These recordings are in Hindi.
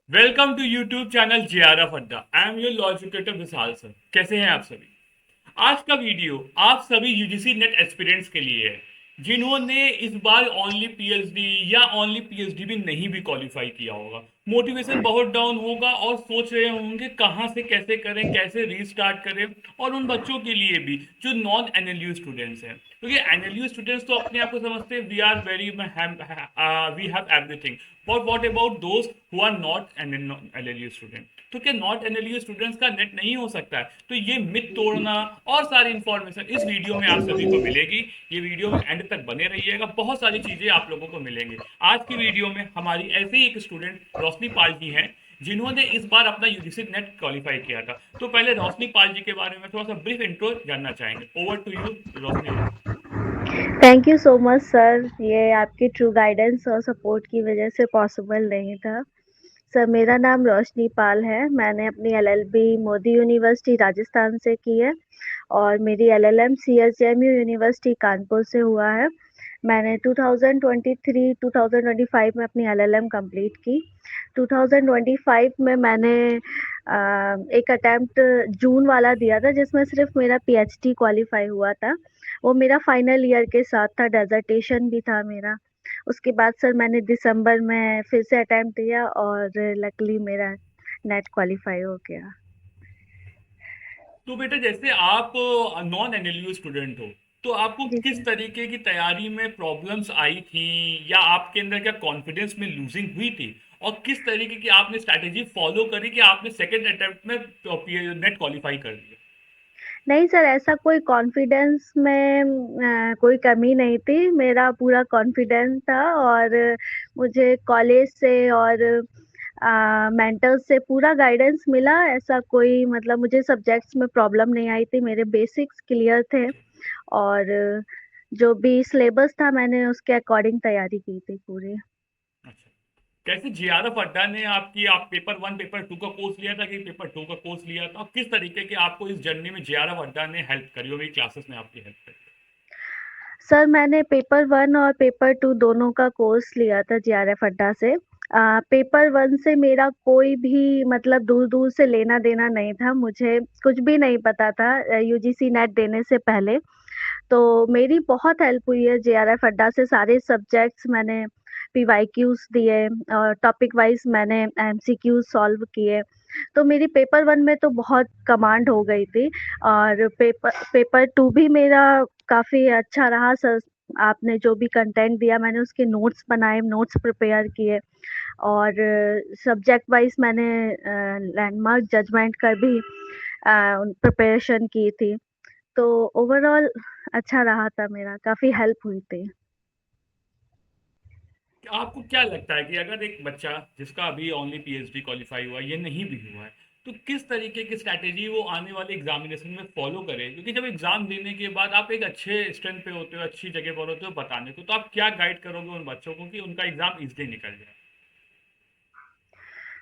Welcome to YouTube channel JRF Adda. I am your law educator Vishal sir. कैसे हैं आप सभी? आज का वीडियो आप सभी यूजीसी नेट एस्पिरेंट्स के लिए है जिन्होंने इस बार ओनली पीएचडी या ओनली पीएचडी भी नहीं भी क्वालिफाई किया होगा। मोटिवेशन बहुत डाउन होगा और सोच रहे होंगे कहाँ से कैसे करें, कैसे रीस्टार्ट करें। और उन बच्चों के लिए भी जो नॉन एनएलयू स्टूडेंट्स हैं, क्योंकि एनएलयू स्टूडेंट्स तो अपने आप को समझते हैं we are very we have everything. But what about दोस्त who are not NLU student? तो क्या नॉट एनएलयू स्टूडेंट्स का नेट नहीं हो सकता है? तो ये मिथ तोड़ना और सारी इंफॉर्मेशन इस वीडियो में आप सभी को मिलेगी। ये वीडियो में एंड तक बने रहिएगा, बहुत सारी चीजें आप लोगों को मिलेंगी। आज की वीडियो में हमारी ऐसे ही एक स्टूडेंट रोशनी पाल जी हैं जिन्होंने इस बार अपना यूजीसी नेट क्वालिफाई किया था। तो पहले रोशनी पाल जी के बारे में थोड़ा सा ब्रीफ इंट्रो जानना चाहेंगे। Over to you Roshni ji. Thank you so much sir. ये आपकी ट्रू गाइडेंस और सपोर्ट की वजह से पॉसिबल नहीं था। सर, मेरा नाम रोशनी पाल है। मैंने अपनी एलएलबी मोदी यूनिवर्सिटी राजस्थान से की है और मेरी एलएलएम सीएसजेएमयू यूनिवर्सिटी कानपुर से हुआ है। मैंने 2023-2025 में अपनी एलएलएम कंप्लीट की। 2025 में मैंने एक अटेम्प्ट जून वाला दिया था जिसमें सिर्फ मेरा पीएचडी क्वालिफाई हुआ था। वो मेरा फाइनल ईयर के साथ था, डेजर्टेशन भी था मेरा। उसके बाद सर मैंने दिसंबर में फिर से अटेम्प्ट दिया और लकीली मेरा नेट क्वालिफाई हो गया। तो बेटा जैसे आप नॉन एनएलयू स्टूडेंट हो, तो आपको जी किस सर। तरीके की तैयारी में प्रॉब्लम्स आई थी, या आपके अंदर क्या कॉन्फिडेंस में लूजिंग हुई थी, और किस तरीके की आपने स्ट्रैटेजी फॉलो करी कि आपने सेकंड अटेम्प्ट में नेट क्वालिफाई कर दिया? नहीं सर, ऐसा कोई कॉन्फिडेंस में कोई कमी नहीं थी। मेरा पूरा कॉन्फिडेंस था और मुझे कॉलेज से और मेंटर्स से पूरा गाइडेंस मिला। ऐसा कोई मतलब मुझे सब्जेक्ट्स में प्रॉब्लम नहीं आई थी। मेरे बेसिक्स क्लियर थे और जो भी सिलेबस था मैंने उसके अकॉर्डिंग तैयारी की थी पूरी। अच्छा। कैसे जेआरएफ अड्डा ने आप पेपर वन पेपर टू का कोर्स लिया था कि पेपर टू का कोर्स लिया था, और किस तरीके के आपको इस जर्नी में जेआरएफ अड्डा ने हेल्प करी, वो भी क्लासेस में आपकी हेल्प करी? सर, मैंने पेपर 1 और पेपर 2 दोनों का कोर्स लिया था जीआरएफ अड्डा से। पेपर 1 से मेरा कोई भी मतलब दूर-दूर से लेना-देना नहीं था। मुझे कुछ भी नहीं पता था यूजीसी नेट देने से पहले। तो मेरी बहुत हेल्प हुई है जेआरएफ अड्डा से। सारे सब्जेक्ट्स मैंने पीवाईक्यूज दिए और टॉपिक वाइज मैंने एमसीक्यूज सॉल्व किए। तो मेरी पेपर 1 में तो बहुत कमांड हो गई थी और पेपर 2 भी मेरा काफ़ी अच्छा रहा सर। आपने जो भी कंटेंट दिया मैंने उसके नोट्स बनाए, नोट्स प्रिपेयर किए और सब्जेक्ट वाइज मैंने लैंडमार्क जजमेंट का भी प्रिपरेशन की थी। तो ओवरऑल अच्छा रहा था मेरा, काफ़ी हेल्प हुई थी। आपको क्या लगता है कि अगर एक बच्चा जिसका अभी ओनली पीएचडी क्वालिफाई हुआ है, ये नहीं भी हुआ है, तो किस तरीके की स्ट्रैटेजी वो आने वाले एग्जामिनेशन में फॉलो करे? क्योंकि जब एग्जाम देने के बाद आप एक अच्छे स्ट्रेंथ पे होते हो, अच्छी जगह पर होते हो बताने को, तो आप क्या गाइड करोगे उन बच्चों को कि उनका एग्जाम इजली निकल जाए?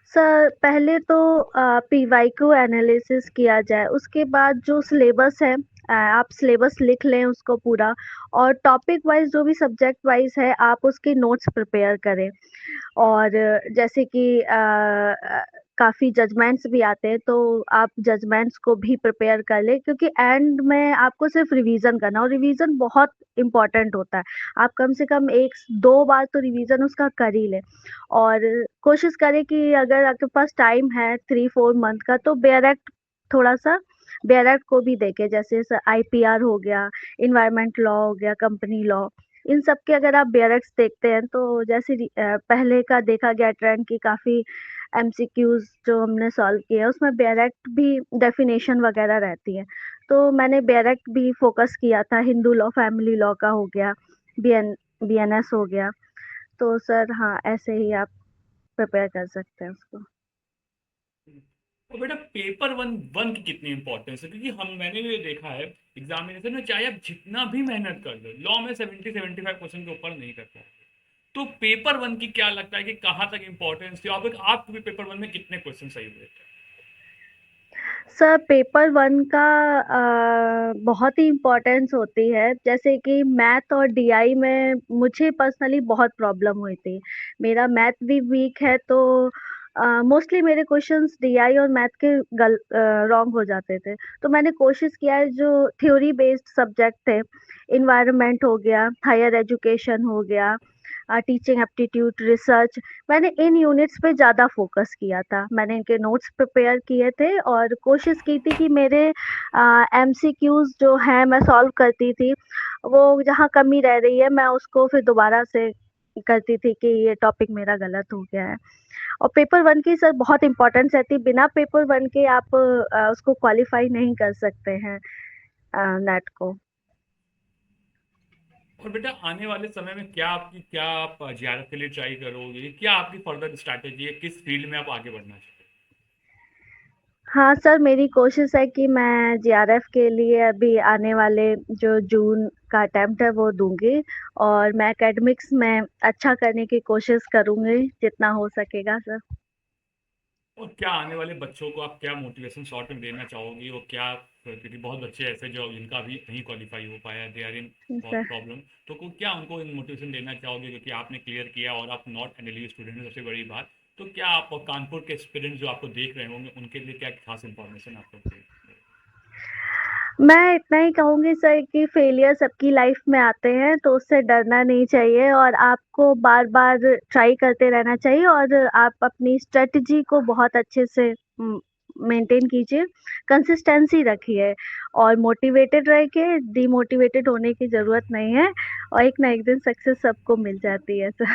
सर, पहले तो पीवाईक्यू एनालिसिस किया जाए, उसके बाद जो सिलेबस है आप सिलेबस लिख लें उसको पूरा और टॉपिक वाइज़ जो भी सब्जेक्ट वाइज़ है आप उसके नोट्स प्रिपेयर करें। और जैसे कि काफ़ी जजमेंट्स भी आते हैं तो आप जजमेंट्स को भी प्रिपेयर कर लें क्योंकि एंड में आपको सिर्फ रिवीजन करना और रिवीजन बहुत इम्पोर्टेंट होता है। आप कम से कम 1-2 बार तो रिवीजन उसका कर ही लें और कोशिश करें कि अगर आपके पास टाइम है 3-4 मंथ का तो बेयर एक्ट थोड़ा-सा बेयर एक्ट को भी देखें जैसे आईपीआर हो गया, एनवायरनमेंट लॉ हो गया, कंपनी लॉ। इन सब के अगर आप बेयरक्स देखते हैं तो जैसे पहले का देखा गया ट्रेंड कि काफ़ी एमसीक्यूज जो हमने सॉल्व किए हैं उसमें बेयरक्ट भी डेफिनेशन वगैरह रहती है। तो मैंने बेयरक्ट भी फोकस किया था। हिंदू लॉ, फैमिली लॉ का हो गया, बीएनएस हो गया। तो सर हाँ, ऐसे ही आप प्रिपेयर कर सकते हैं उसको। तो बेटा पेपर वन वन की कितनी इंपॉर्टेंस है? क्योंकि मैंने भी ये देखा है एग्जामिनेशन में, चाहे आप जितना भी मेहनत कर लो, लॉ में 70-75% के ऊपर नहीं कर पाओगे। तो पेपर वन की क्या लगता है कि कहाँ तक इंपॉर्टेंस थी? आपको भी पेपर वन में कितने क्वेश्चन सही हुए थे? सर, पेपर 1 का बहुत ही इम्पोर्टेंस होती है। जैसे कि मैथ और डीआई में मुझे पर्सनली बहुत प्रॉब्लम हुई थी। मेरा मैथ भी वीक है तो मोस्टली मेरे क्वेश्चंस डीआई और मैथ के रॉन्ग हो जाते थे। तो मैंने कोशिश किया है जो थ्योरी बेस्ड सब्जेक्ट थे, एनवायरनमेंट हो गया, हायर एजुकेशन हो गया, टीचिंग एप्टीट्यूड, रिसर्च, मैंने इन यूनिट्स पे ज़्यादा फोकस किया था। मैंने इनके नोट्स प्रिपेयर किए थे और कोशिश की थी कि मेरे एमसीक्यूज जो हैं मैं सॉल्व करती थी। वो जहाँ कमी रह रही है मैं उसको फिर दोबारा से करती थी कि ये टॉपिक मेरा गलत हो गया है। और पेपर वन की सर बहुत इंपॉर्टेंस रहती है, बिना पेपर वन के आप उसको क्वालिफाई नहीं कर सकते हैं नेट को। और बेटा आने वाले समय में क्या आप जीआरएफ के लिए ट्राई करोगे, क्या आपकी फर्दर स्ट्रैटेजी है, किस फील्ड में आप आगे बढ़ना चाहते हाँ सर, मेरी कोशिश है कि मैं जीआरएफ के लिए अभी आने वाले जो जून का अटेम्प्ट है वो दूंगी, और मैं एकेडमिक्स में अच्छा करने की कोशिश करूंगी जितना हो सकेगा सर। हो? और क्या आने वाले बच्चों को आप क्या मोटिवेशन शॉर्ट में देना चाहोगी, और क्या, क्योंकि बहुत बच्चे ऐसे जो जिनका भी नहीं क्वालिफाई हो पाया, दे आर इन बहुत सर, प्रॉब्लम, तो क्या उनको मोटिवेशन देना चाहोगे, क्योंकि आपने क्लियर किया और आप नॉट एन एलयू स्टूडेंट हैं, सबसे बड़ी बात। तो क्या आप कानपुर के स्टूडेंट जो आपको देख रहे होंगे उनके लिए क्या खास इंफॉर्मेशन आप लोग देंगे? मैं इतना ही कहूँगी सर कि फेलियर सबकी लाइफ में आते हैं, तो उससे डरना नहीं चाहिए और आपको बार-बार ट्राई करते रहना चाहिए, और आप अपनी स्ट्रैटेजी को बहुत अच्छे से मेंटेन कीजिए, कंसिस्टेंसी रखिए और मोटिवेटेड रह के डिमोटिवेटेड होने की ज़रूरत नहीं है, और एक ना एक दिन सक्सेस सबको मिल जाती है सर।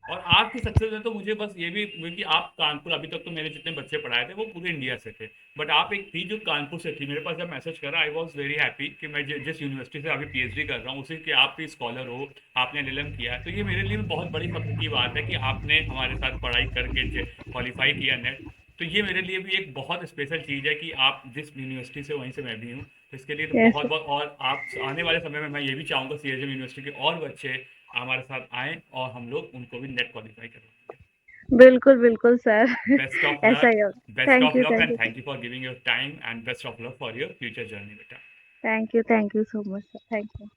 और आपकी सक्सेस में तो मुझे बस ये भी, क्योंकि आप कानपुर, अभी तक तो मेरे जितने बच्चे पढ़ाए थे वो पूरे इंडिया से थे, बट आप एक थी जो कानपुर से थी। मेरे पास जब मैसेज करा, आई वॉज वेरी हैप्पी कि मैं जिस यूनिवर्सिटी से अभी पीएचडी कर रहा हूँ उसी के आप भी स्कॉलर हो, आपने एलएलएम किया है, तो ये मेरे लिए बहुत बड़ी फख्र की बात है कि आपने हमारे साथ पढ़ाई करके क्वालिफाई किया नेट। तो ये मेरे लिए भी एक बहुत स्पेशल चीज़ है कि आप जिस यूनिवर्सिटी से वहीं से मैं भी हूँ, तो इसके लिए तो यस, बहुत बहुत। और आप आने वाले समय में मैं ये भी चाहूँगा सीएचएम यूनिवर्सिटी के और बच्चे हमारे साथ आएँ और हम लोग उनको भी नेट क्वालिफाई करवाएंगे। बिल्कुल, बिल्कुल सर। बेस्ट ऑफ ऐसा लक, ही होगा। Best of luck thank and you sir. Thank you for giving your time and best of luck for your future journey बेटा। Thank you so much sir. Thank you.